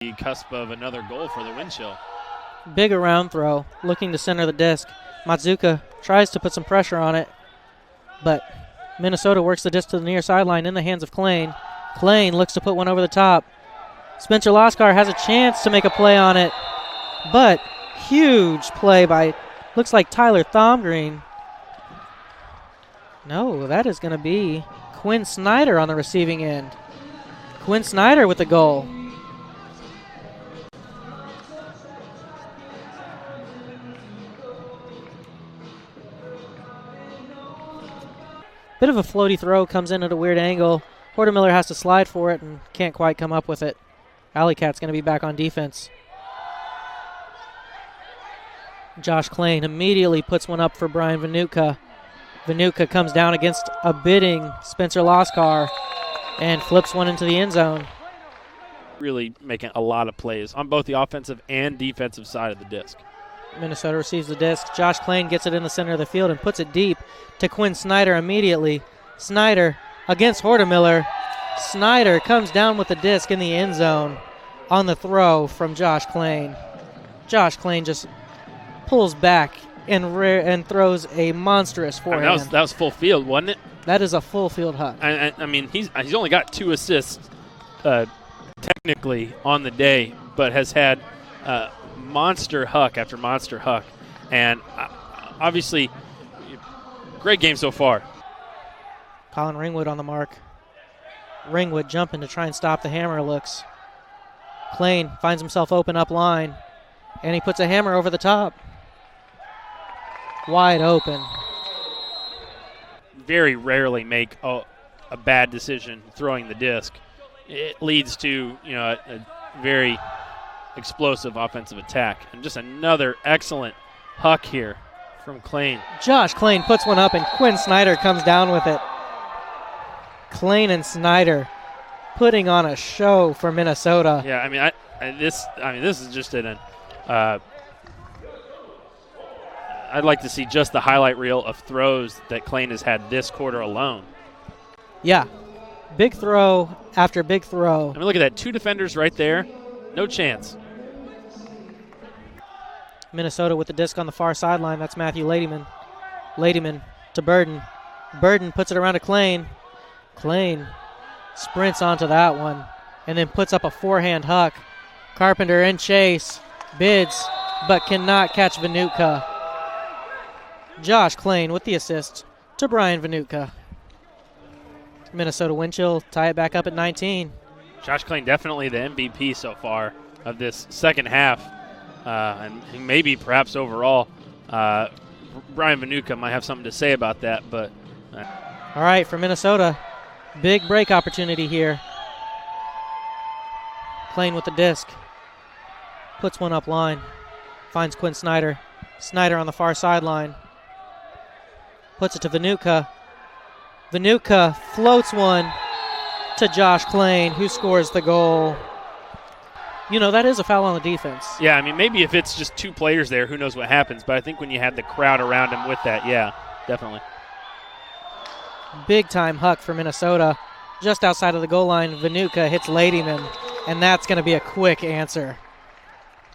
the cusp of another goal for the wind chill. Big around throw, looking to center the disc. Matsuka tries to put some pressure on it, but Minnesota works the disc to the near sideline in the hands of Klane. Klane looks to put one over the top. Spencer Laskar has a chance to make a play on it, but huge play by, looks like Tyler Thomgreen. No, that is going to be Quinn Snyder on the receiving end. Quinn Snyder with the goal. Bit of a floaty throw, comes in at a weird angle. Hortemiller has to slide for it and can't quite come up with it. AlleyCats going to be back on defense. Josh Klane immediately puts one up for Brian Vanutka. Vanutka comes down against a bidding Spencer Laskar and flips one into the end zone. Really making a lot of plays on both the offensive and defensive side of the disc. Minnesota receives the disc. Josh Klane gets it in the center of the field and puts it deep to Quinn Snyder immediately. Snyder against Hortemiller. Snyder comes down with the disc in the end zone on the throw from Josh Klane. Josh Klane just pulls back and throws a monstrous forehand. That was full field, wasn't it? That is a full field huck. I mean, he's only got 2 assists technically on the day, but has had monster huck after monster huck. And obviously, great game so far. Colin Ringwood on the mark. Ringwood jumping to try and stop the hammer looks. Klane finds himself open up line, and he puts a hammer over the top. Wide open. Very rarely make a bad decision throwing the disc. It leads to a very explosive offensive attack. And just another excellent huck here from Klane. Josh Klane puts one up, and Quinn Snyder comes down with it. Klane and Snyder putting on a show for Minnesota. Yeah, this is just I'd like to see just the highlight reel of throws that Klane has had this quarter alone. Yeah, big throw after big throw. I mean, look at that, 2 defenders right there, no chance. Minnesota with the disc on the far sideline. That's Matthew Ladyman. Ladyman to Burden. Burden puts it around to Klane. Klane sprints onto that one and then puts up a forehand huck. Carpenter and Chase bids but cannot catch Vanutka. Josh Klane with the assist to Brian Vanutka. Minnesota wind chill tie it back up at 19. Josh Klane definitely the MVP so far of this second half, and maybe perhaps overall. Brian Vanutka might have something to say about that, but. All right, for Minnesota, big break opportunity here. Klane with the disc. Puts one up line. Finds Quinn Snyder. Snyder on the far sideline. Puts it to Vanutka. Vanutka floats one to Josh Klane, who scores the goal. That is a foul on the defense. Yeah, I mean, maybe if it's just 2 players there, who knows what happens. But I think when you had the crowd around him with that, yeah, definitely. Big-time huck for Minnesota. Just outside of the goal line, Vanutka hits Ladyman, and that's going to be a quick answer.